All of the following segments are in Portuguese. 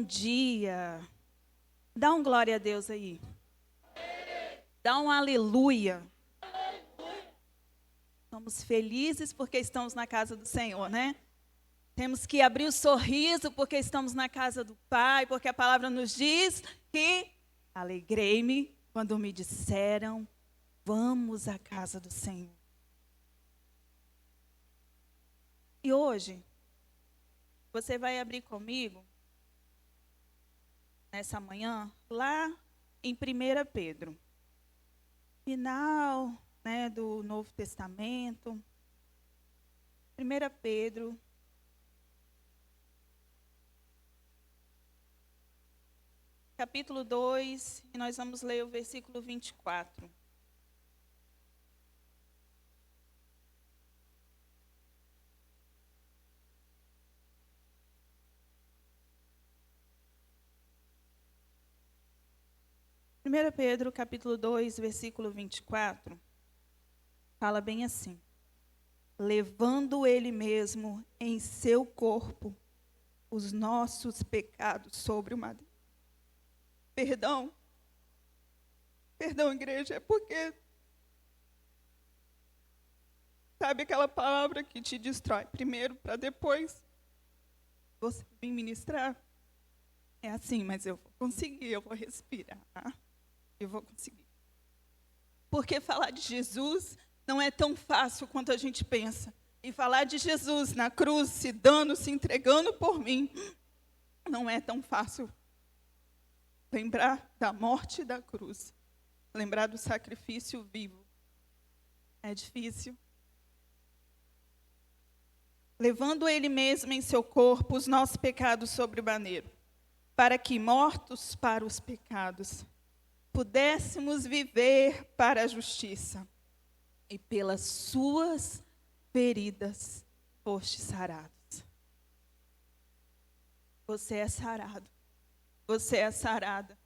dia. Dá um glória a Deus aí. Dá um aleluia. Somos felizes porque estamos na casa do Senhor, né? Temos que abrir o sorriso porque estamos na casa do Pai, porque a palavra nos diz que alegrei-me quando me disseram, vamos à casa do Senhor. E hoje, você vai abrir comigo, nessa manhã, lá em 1 Pedro. Final, né, do Novo Testamento. 1 Pedro. Capítulo 2, e nós vamos ler o versículo 24. Primeira Pedro, capítulo 2, versículo 24, fala bem assim: levando ele mesmo em seu corpo os nossos pecados sobre o madeiro. Perdão, igreja, é porque, sabe aquela palavra que te destrói primeiro para depois você vir ministrar? É assim, mas eu vou conseguir, eu vou respirar, eu vou conseguir. Porque falar de Jesus não é tão fácil quanto a gente pensa. E falar de Jesus na cruz, se dando, se entregando por mim, não é tão fácil. Lembrar da morte da cruz, lembrar do sacrifício vivo, é difícil. Levando ele mesmo em seu corpo os nossos pecados sobre o madeiro, para que, mortos para os pecados, pudéssemos viver para a justiça. E pelas suas feridas foste sarados. Você é sarado. Você é sarada,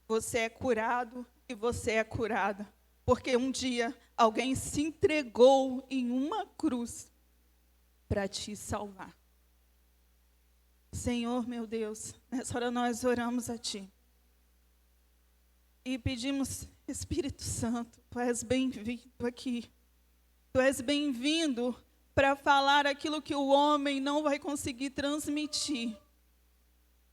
você é curado e você é curada. Porque um dia alguém se entregou em uma cruz para te salvar. Senhor, meu Deus, nessa hora nós oramos a Ti. E pedimos, Espírito Santo, Tu és bem-vindo aqui. Tu és bem-vindo para falar aquilo que o homem não vai conseguir transmitir.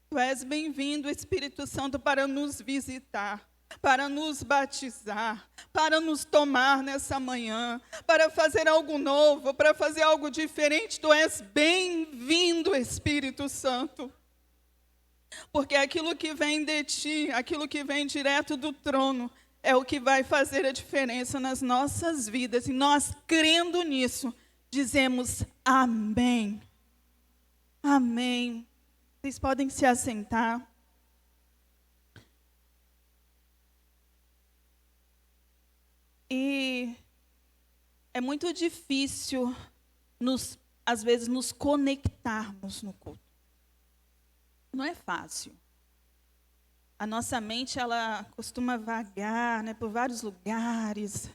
Tu és bem-vindo, Espírito Santo, para nos visitar, para nos batizar, para nos tomar nessa manhã, para fazer algo novo, para fazer algo diferente. Tu és bem-vindo, Espírito Santo. Porque aquilo que vem de Ti, aquilo que vem direto do trono, é o que vai fazer a diferença nas nossas vidas. E nós, crendo nisso, dizemos amém. Amém. Vocês podem se assentar. E é muito difícil, às vezes, nos conectarmos no culto. Não é fácil. A nossa mente, ela costuma vagar, né, por vários lugares,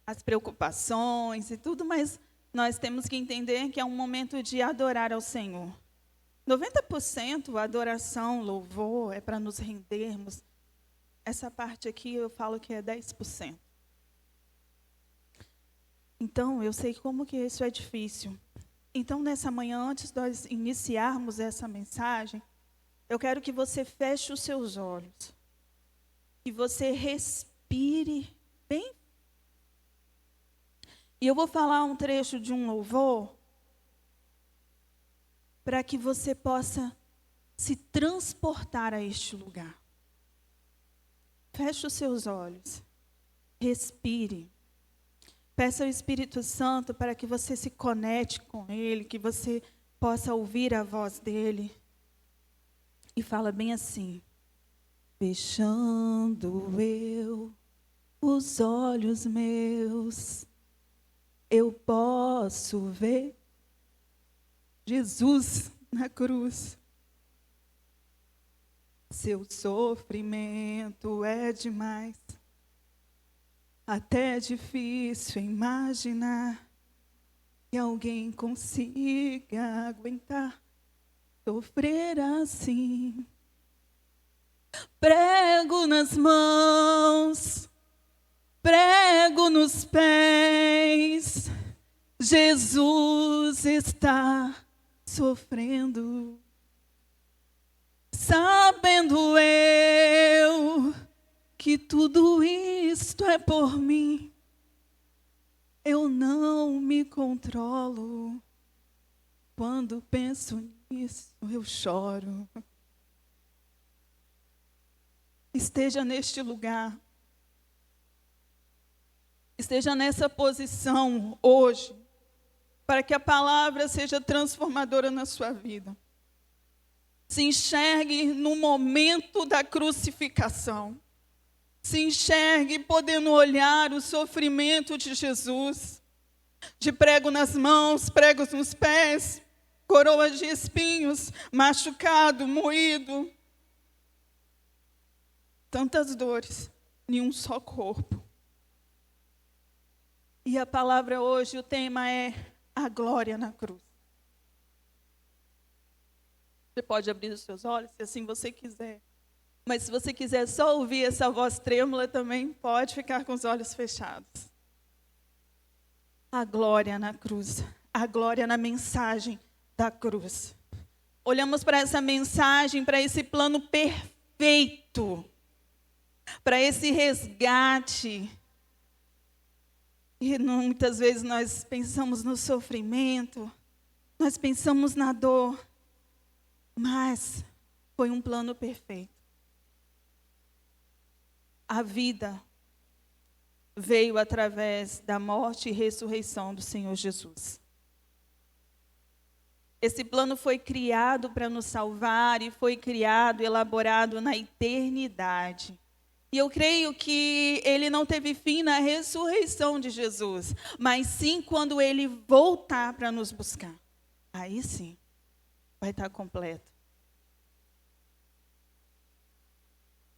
as preocupações e tudo, mas nós temos que entender que é um momento de adorar ao Senhor. 90% adoração, louvor, é para nos rendermos. Essa parte aqui eu falo que é 10%. Então, eu sei como que isso é difícil. Então, nessa manhã, antes de nós iniciarmos essa mensagem, eu quero que você feche os seus olhos. Que você respire bem. E eu vou falar um trecho de um louvor para que você possa se transportar a este lugar. Feche os seus olhos. Respire. Peça ao Espírito Santo para que você se conecte com Ele, que você possa ouvir a voz dEle. E fala bem assim: fechando eu os olhos meus, eu posso ver Jesus na cruz. Seu sofrimento é demais, até difícil imaginar que alguém consiga aguentar sofrer assim. Prego nas mãos, prego nos pés, Jesus está sofrendo. Sabendo eu que tudo isto é por mim, eu não me controlo. Quando penso nisso, eu choro. Esteja neste lugar. Esteja nessa posição hoje, para que a palavra seja transformadora na sua vida. Se enxergue no momento da crucificação. Se enxergue podendo olhar o sofrimento de Jesus, de prego nas mãos, pregos nos pés, coroas de espinhos, machucado, moído. Tantas dores em um só corpo. E a palavra hoje, o tema é a glória na cruz. Você pode abrir os seus olhos, se assim você quiser. Mas se você quiser só ouvir essa voz trêmula, também pode ficar com os olhos fechados. A glória na cruz. A glória na mensagem da cruz. Olhamos para essa mensagem, para esse plano perfeito, para esse resgate. E muitas vezes nós pensamos no sofrimento, nós pensamos na dor, mas foi um plano perfeito. A vida veio através da morte e ressurreição do Senhor Jesus. Esse plano foi criado para nos salvar e foi criado, elaborado na eternidade. E eu creio que ele não teve fim na ressurreição de Jesus, mas sim quando ele voltar para nos buscar. Aí sim, vai estar completo.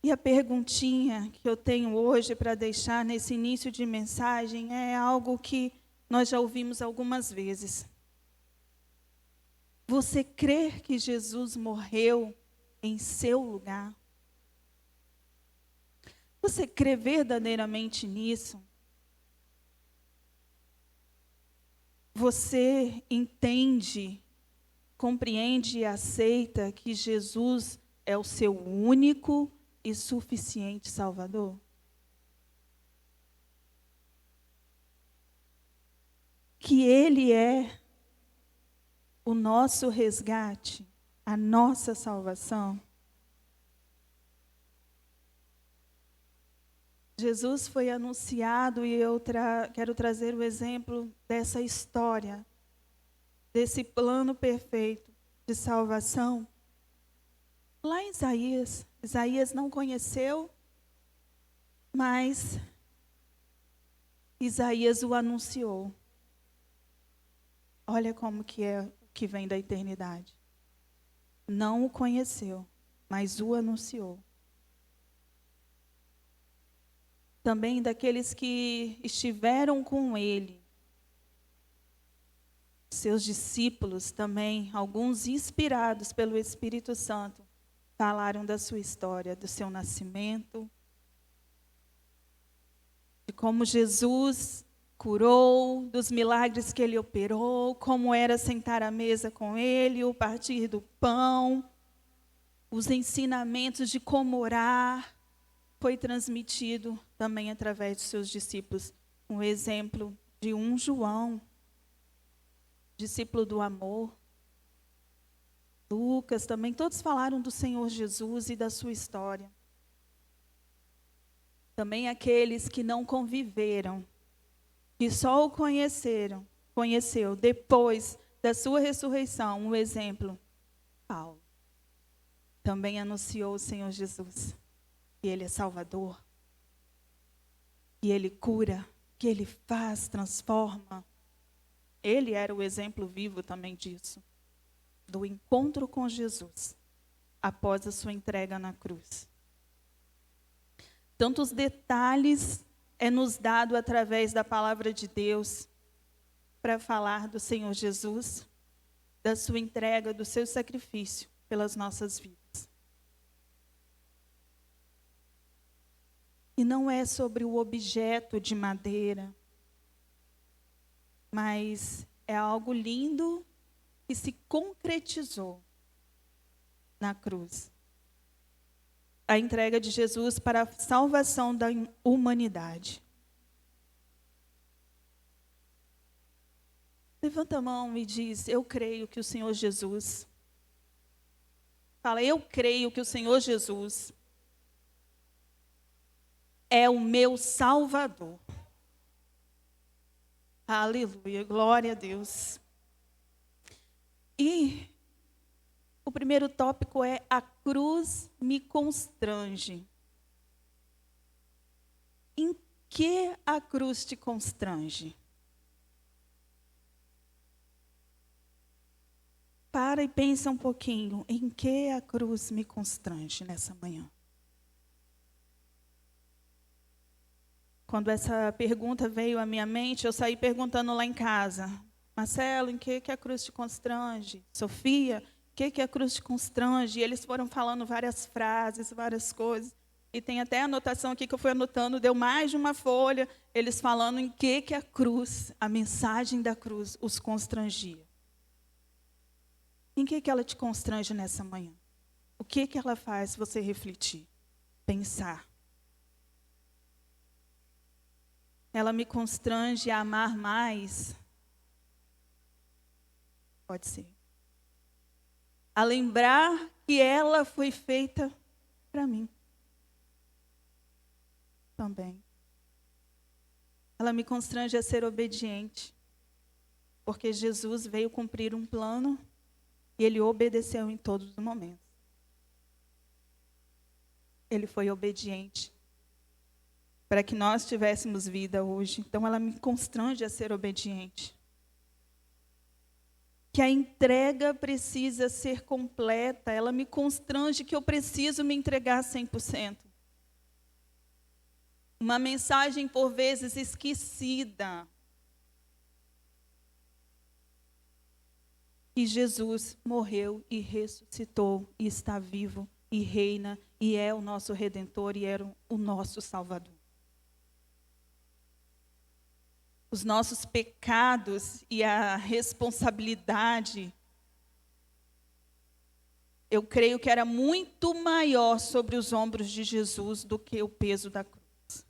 E a perguntinha que eu tenho hoje para deixar nesse início de mensagem é algo que nós já ouvimos algumas vezes. Você crê que Jesus morreu em seu lugar? Você crê verdadeiramente nisso? Você entende, compreende e aceita que Jesus é o seu único e suficiente Salvador? Que Ele é o nosso resgate, a nossa salvação? Jesus foi anunciado e eu quero trazer o exemplo dessa história, desse plano perfeito de salvação. Lá em Isaías não conheceu, mas Isaías o anunciou. Olha como que é o que vem da eternidade. Não o conheceu, mas o anunciou. Também daqueles que estiveram com ele, seus discípulos também, alguns inspirados pelo Espírito Santo, falaram da sua história, do seu nascimento, de como Jesus curou, dos milagres que ele operou, como era sentar à mesa com ele, o partir do pão, os ensinamentos de como orar, foi transmitido também através de seus discípulos. Um exemplo de um João, discípulo do amor. Lucas também, todos falaram do Senhor Jesus e da sua história. Também aqueles que não conviveram, que só o conheceu depois da sua ressurreição, um exemplo, Paulo. Também anunciou o Senhor Jesus, que Ele é Salvador, que Ele cura, que Ele faz, transforma. Ele era o exemplo vivo também disso, do encontro com Jesus, após a sua entrega na cruz. Tantos detalhes é nos dado através da palavra de Deus para falar do Senhor Jesus, da sua entrega, do seu sacrifício pelas nossas vidas. E não é sobre o objeto de madeira, mas é algo lindo que se concretizou na cruz. A entrega de Jesus para a salvação da humanidade. Levanta a mão e diz: eu creio que o Senhor Jesus. Fala: eu creio que o Senhor Jesus é o meu Salvador. Aleluia, glória a Deus. E o primeiro tópico é: a cruz me constrange. Em que a cruz te constrange? Para e pensa um pouquinho, em que a cruz me constrange nessa manhã? Quando essa pergunta veio à minha mente, eu saí perguntando lá em casa: Marcelo, em que a cruz te constrange? Sofia, em que a cruz te constrange? E eles foram falando várias frases, várias coisas. E tem até anotação aqui que eu fui anotando, deu mais de uma folha, eles falando em que a cruz, a mensagem da cruz, os constrangia. Em que ela te constrange nessa manhã? O que ela faz você refletir, pensar? Ela me constrange a amar mais? Pode ser. A lembrar que ela foi feita para mim. Também. Ela me constrange a ser obediente. Porque Jesus veio cumprir um plano e ele obedeceu em todos os momentos. Ele foi obediente para que nós tivéssemos vida hoje. Então, ela me constrange a ser obediente. Que a entrega precisa ser completa. Ela me constrange que eu preciso me entregar 100%. Uma mensagem, por vezes, esquecida. Que Jesus morreu e ressuscitou e está vivo e reina e é o nosso Redentor e era o nosso Salvador. Os nossos pecados e a responsabilidade, eu creio que era muito maior sobre os ombros de Jesus do que o peso da cruz.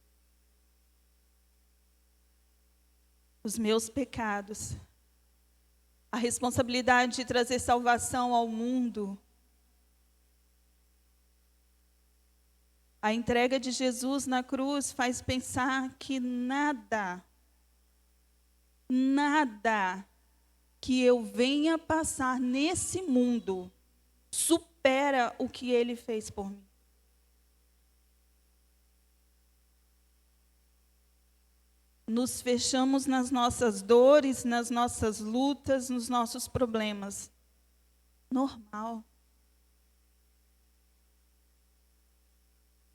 Os meus pecados, a responsabilidade de trazer salvação ao mundo, a entrega de Jesus na cruz faz pensar que nada que eu venha passar nesse mundo supera o que ele fez por mim. Nos fechamos nas nossas dores, nas nossas lutas, nos nossos problemas. Normal.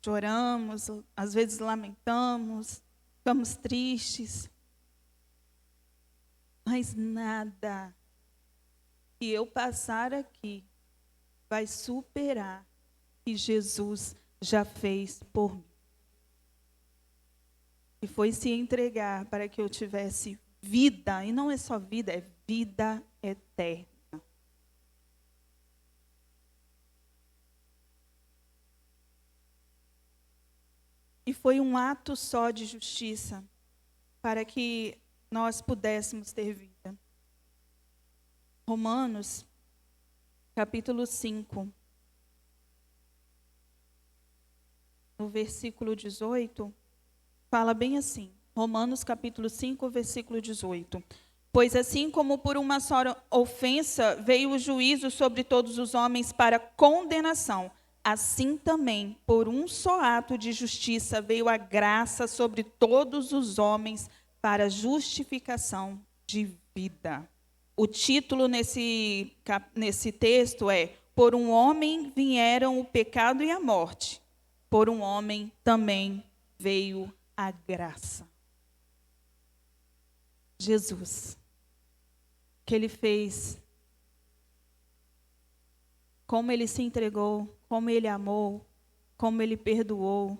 Choramos, às vezes lamentamos, ficamos tristes. Mas nada que eu passar aqui vai superar o que Jesus já fez por mim. E foi se entregar para que eu tivesse vida, e não é só vida, é vida eterna. E foi um ato só de justiça para que nós pudéssemos ter vida. Romanos, capítulo 5, no versículo 18, fala bem assim. Romanos, capítulo 5, versículo 18. Pois assim como por uma só ofensa veio o juízo sobre todos os homens para condenação, assim também, por um só ato de justiça, veio a graça sobre todos os homens para justificação de vida. O título nesse texto é: por um homem vieram o pecado e a morte, por um homem também veio a graça. Jesus, que ele fez, como ele se entregou, como ele amou, como ele perdoou.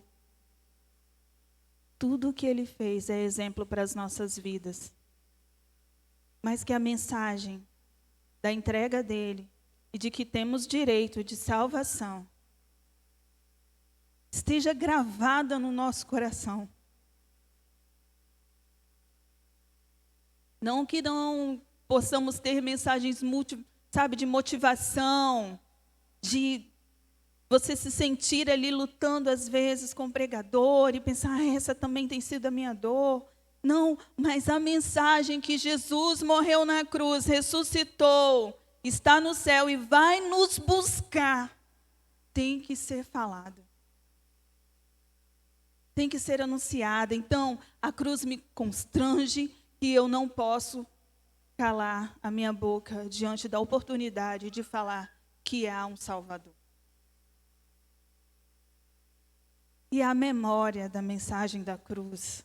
Tudo o que ele fez é exemplo para as nossas vidas. Mas que a mensagem da entrega dele e de que temos direito de salvação esteja gravada no nosso coração. Não que não possamos ter mensagens de motivação, de você se sentir ali lutando às vezes com o pregador e pensar, essa também tem sido a minha dor. Não, mas a mensagem que Jesus morreu na cruz, ressuscitou, está no céu e vai nos buscar, tem que ser falada. Tem que ser anunciada. Então, a cruz me constrange e eu não posso calar a minha boca diante da oportunidade de falar que há um Salvador. E a memória da mensagem da cruz.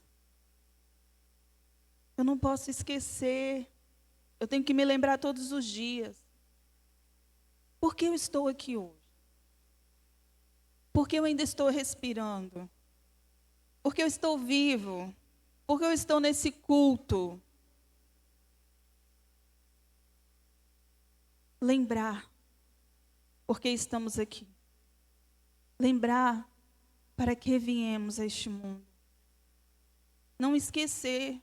Eu não posso esquecer. Eu tenho que me lembrar todos os dias. Por que eu estou aqui hoje? Por que eu ainda estou respirando? Por que eu estou vivo? Por que eu estou nesse culto? Lembrar por que estamos aqui. Lembrar para que viemos a este mundo. Não esquecer.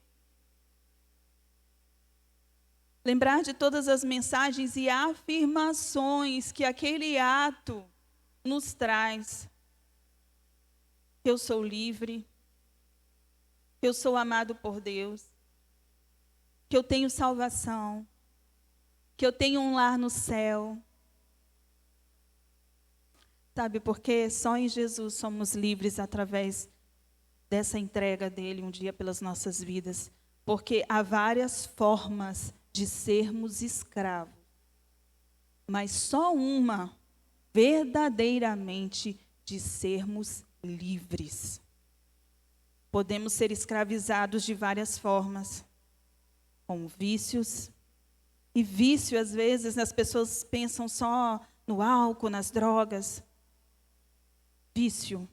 Lembrar de todas as mensagens e afirmações que aquele ato nos traz. Que eu sou livre, que eu sou amado por Deus, que eu tenho salvação, que eu tenho um lar no céu. Sabe por quê? Só em Jesus somos livres através dessa entrega dele um dia pelas nossas vidas. Porque há várias formas de sermos escravos, mas só uma verdadeiramente de sermos livres. Podemos ser escravizados de várias formas, com vícios. E vício, às vezes, as pessoas pensam só no álcool, nas drogas. Vício.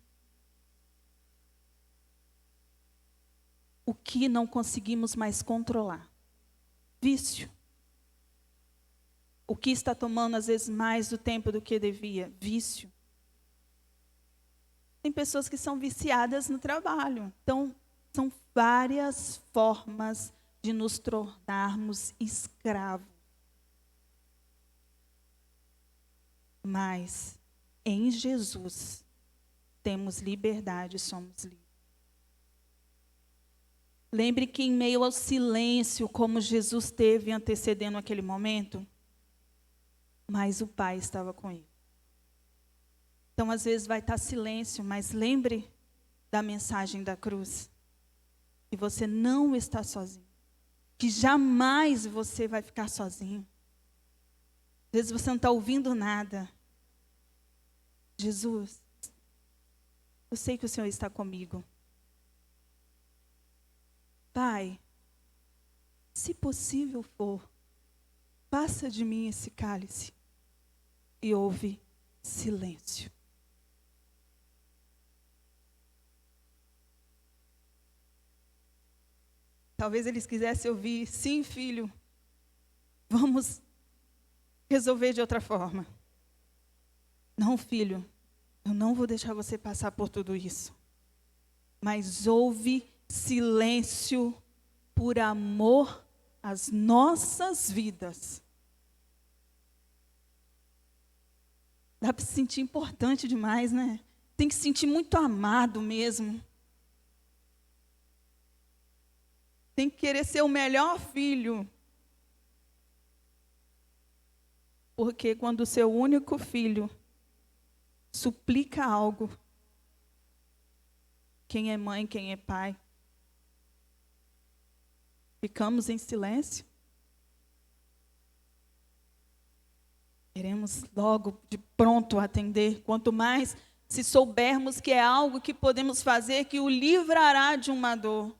O que não conseguimos mais controlar. Vício. O que está tomando, às vezes, mais do tempo do que devia. Vício. Tem pessoas que são viciadas no trabalho. Então, são várias formas de nos tornarmos escravos. Mas, em Jesus, temos liberdade, somos livres. Lembre que em meio ao silêncio, como Jesus teve antecedendo aquele momento, mas o Pai estava com ele. Então, às vezes vai estar silêncio, mas lembre da mensagem da cruz. Que você não está sozinho. Que jamais você vai ficar sozinho. Às vezes você não está ouvindo nada. Jesus, eu sei que o Senhor está comigo. Pai, se possível for, passa de mim esse cálice. E houve silêncio. Talvez eles quisessem ouvir, sim, filho, vamos resolver de outra forma. Não, filho, eu não vou deixar você passar por tudo isso. Mas houve silêncio por amor às nossas vidas. Dá para se sentir importante demais, né? Tem que se sentir muito amado mesmo. Tem que querer ser o melhor filho. Porque quando o seu único filho suplica algo, quem é mãe, quem é pai, ficamos em silêncio. Queremos logo de pronto atender. Quanto mais se soubermos que é algo que podemos fazer que o livrará de uma dor.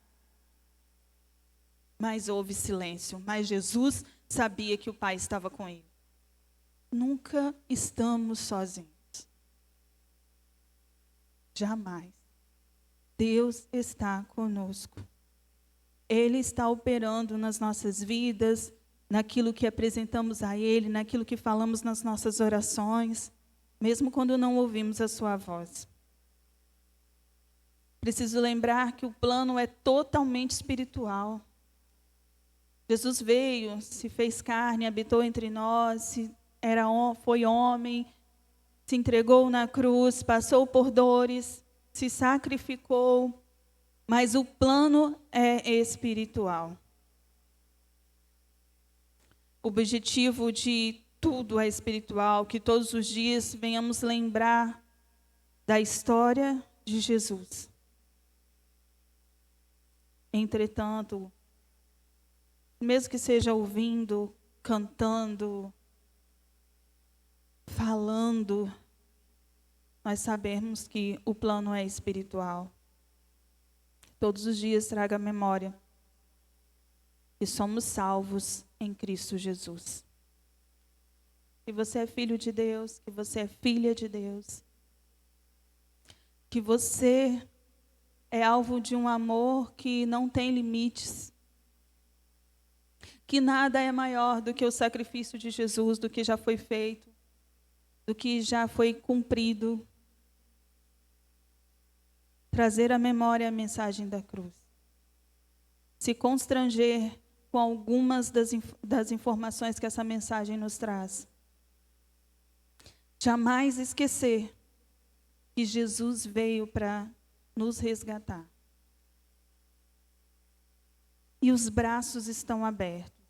Mas houve silêncio. Mas Jesus sabia que o Pai estava com ele. Nunca estamos sozinhos. Jamais. Deus está conosco. Ele está operando nas nossas vidas, naquilo que apresentamos a Ele, naquilo que falamos nas nossas orações, mesmo quando não ouvimos a sua voz. Preciso lembrar que o plano é totalmente espiritual. Jesus veio, se fez carne, habitou entre nós, foi homem, se entregou na cruz, passou por dores, se sacrificou, mas o plano é espiritual. O objetivo de tudo é espiritual, que todos os dias venhamos lembrar da história de Jesus. Entretanto, mesmo que seja ouvindo, cantando, falando, nós sabemos que o plano é espiritual. Todos os dias traga à memória que somos salvos em Cristo Jesus. Que você é filho de Deus, que você é filha de Deus. Que você é alvo de um amor que não tem limites. Que nada é maior do que o sacrifício de Jesus, do que já foi feito, do que já foi cumprido. Trazer à memória a mensagem da cruz. Se constranger com algumas das informações que essa mensagem nos traz. Jamais esquecer que Jesus veio para nos resgatar. E os braços estão abertos.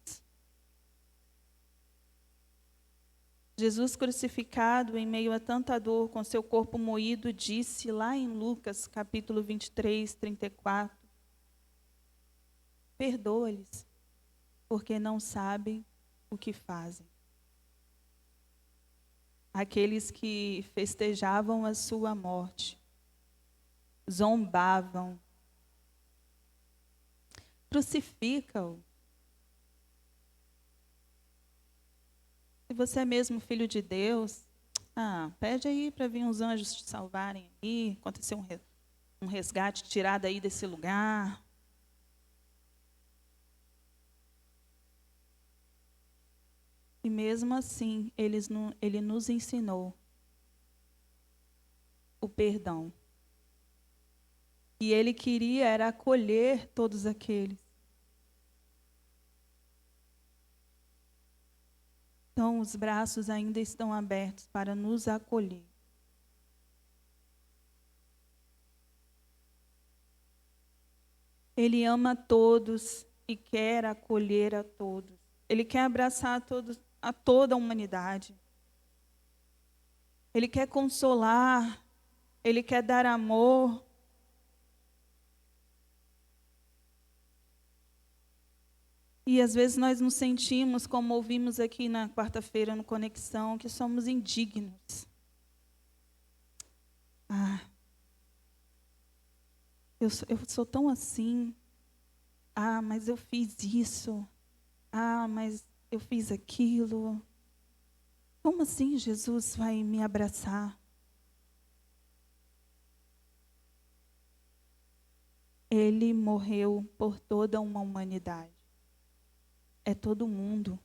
Jesus crucificado em meio a tanta dor, com seu corpo moído, disse lá em Lucas, capítulo 23, 34, perdoa-lhes, porque não sabem o que fazem. Aqueles que festejavam a sua morte, zombavam, crucifica-o. Se você é mesmo filho de Deus, pede aí para vir uns anjos te salvarem aí, acontecer um resgate, tirado aí desse lugar. E mesmo assim, ele nos ensinou o perdão. E ele queria era acolher todos aqueles. Então, os braços ainda estão abertos para nos acolher. Ele ama todos e quer acolher a todos. Ele quer abraçar a toda a humanidade. Ele quer consolar. Ele quer dar amor. E às vezes nós nos sentimos, como ouvimos aqui na quarta-feira no Conexão, que somos indignos. Eu sou tão assim. Mas eu fiz isso. Mas eu fiz aquilo. Como assim Jesus vai me abraçar? Ele morreu por toda uma humanidade. É todo mundo.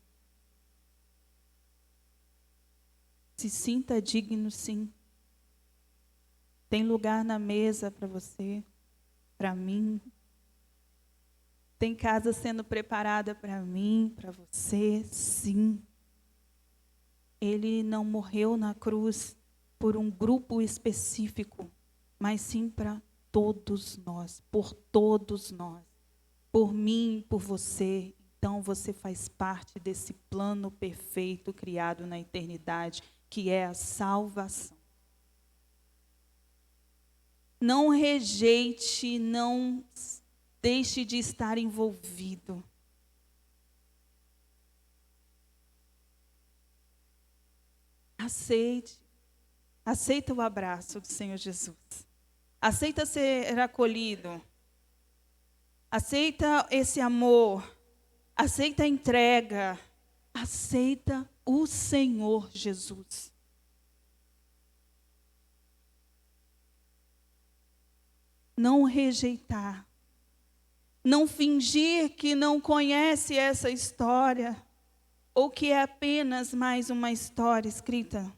Se sinta digno, sim. Tem lugar na mesa para você, para mim. Tem casa sendo preparada para mim, para você, sim. Ele não morreu na cruz por um grupo específico, mas sim para todos nós, por todos nós. Por mim, por você. Então, você faz parte desse plano perfeito criado na eternidade, que é a salvação. Não rejeite, não deixe de estar envolvido. Aceita o abraço do Senhor Jesus. Aceita ser acolhido. Aceita esse amor. Aceita a entrega. Aceita o Senhor Jesus. não rejeitar, não fingir que não conhece essa história, ou que é apenas mais uma história escrita.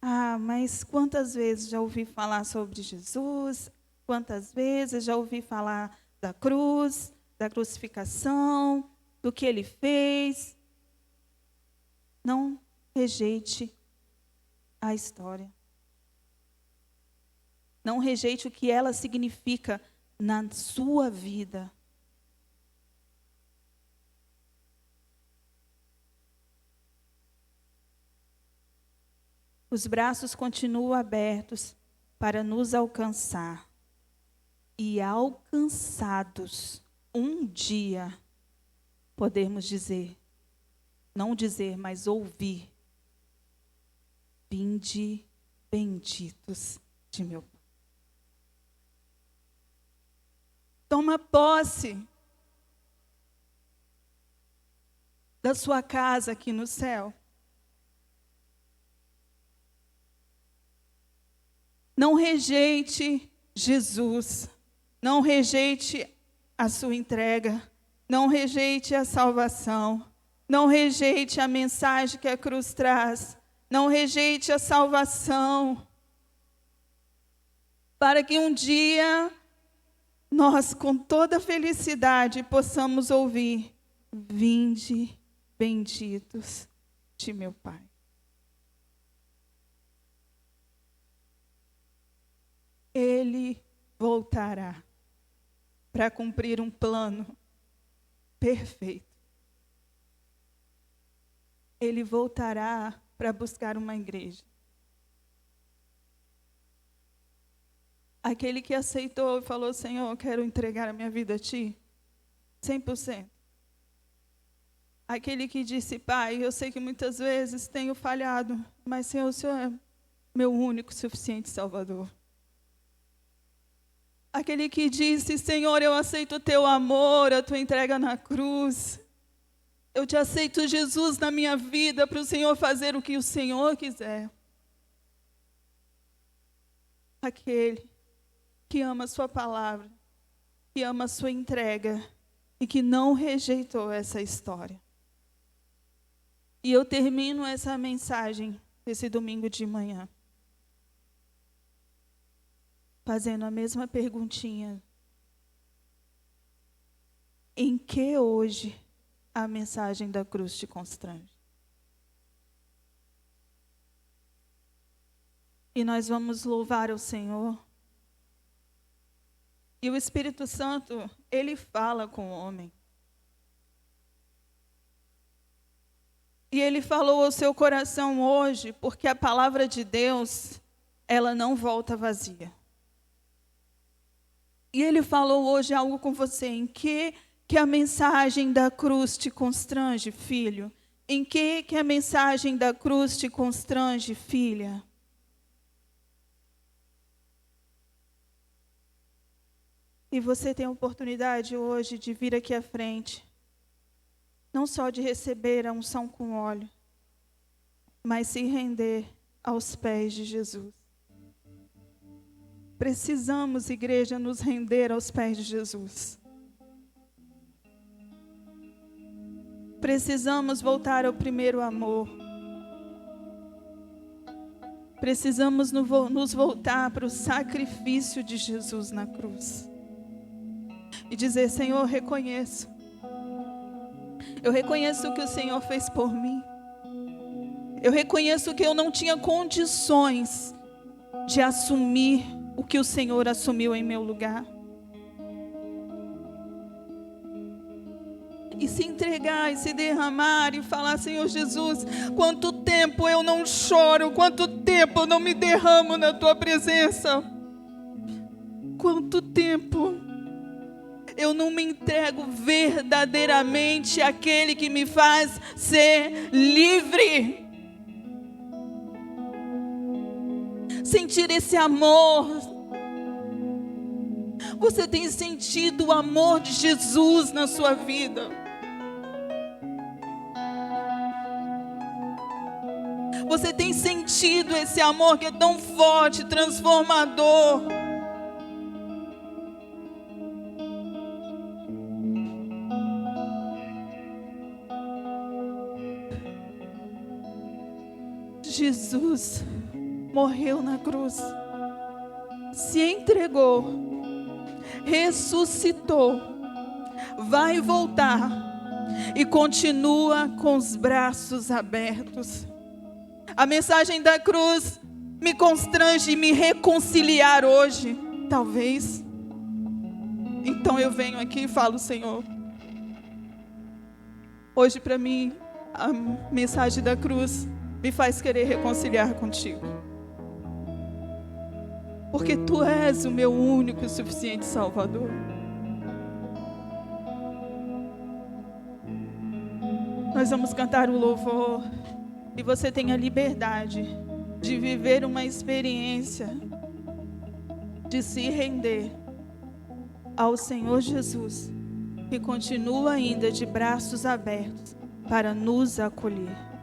Ah, mas quantas vezes já ouvi falar sobre Jesus? Quantas vezes já ouvi falar da cruz, da crucificação, do que ele fez? Não rejeite a história. Não rejeite o que ela significa na sua vida. Os braços continuam abertos para nos alcançar. E alcançados, um dia, podemos dizer, não dizer, mas ouvir: vinde benditos de meu Pai. Toma posse da sua casa aqui no céu. Não rejeite Jesus. Não rejeite a sua entrega. Não rejeite a salvação. Não rejeite a mensagem que a cruz traz. Não rejeite a salvação. Para que um dia nós, com toda felicidade, possamos ouvir: vinde benditos de meu Pai. Ele voltará para cumprir um plano perfeito. Ele voltará para buscar uma igreja. Aquele que aceitou e falou: Senhor, eu quero entregar a minha vida a Ti, 100%. Aquele que disse: Pai, eu sei que muitas vezes tenho falhado, mas Senhor, o Senhor é meu único, suficiente Salvador. Aquele que disse: Senhor, eu aceito o Teu amor, a Tua entrega na cruz. Eu te aceito, Jesus, na minha vida, para o Senhor fazer o que o Senhor quiser. Aquele que ama a sua palavra, que ama a sua entrega e que não rejeitou essa história. E eu termino essa mensagem esse domingo de manhã fazendo a mesma perguntinha: em que hoje a mensagem da cruz te constrange? E nós vamos louvar o Senhor. E o Espírito Santo, ele fala com o homem. E ele falou ao seu coração hoje, porque a palavra de Deus, ela não volta vazia. E ele falou hoje algo com você: em que a mensagem da cruz te constrange, filho? Em que a mensagem da cruz te constrange, filha? E você tem a oportunidade hoje de vir aqui à frente, não só de receber a unção com óleo, mas se render aos pés de Jesus. Precisamos, igreja, nos render aos pés de Jesus. Precisamos voltar ao primeiro amor. Precisamos nos voltar para o sacrifício de Jesus na cruz. E dizer: Senhor, eu reconheço o que o Senhor fez por mim. Eu reconheço que eu não tinha condições de assumir o que o Senhor assumiu em meu lugar. E se entregar, e se derramar, e falar: Senhor Jesus, quanto tempo eu não choro, quanto tempo eu não me derramo na Tua presença. Quanto tempo eu não me entrego verdadeiramente àquele que me faz ser livre. Sentir esse amor. Você tem sentido o amor de Jesus na sua vida? Você tem sentido esse amor que é tão forte, transformador? Jesus morreu na cruz, se entregou, ressuscitou, vai voltar e continua com os braços abertos. A mensagem da cruz me constrange me reconciliar hoje, talvez. Então eu venho aqui e falo: Senhor, hoje para mim a mensagem da cruz me faz querer reconciliar contigo, porque Tu és o meu único e suficiente Salvador. Nós vamos cantar o louvor e você tem a liberdade de viver uma experiência de se render ao Senhor Jesus, que continua ainda de braços abertos para nos acolher.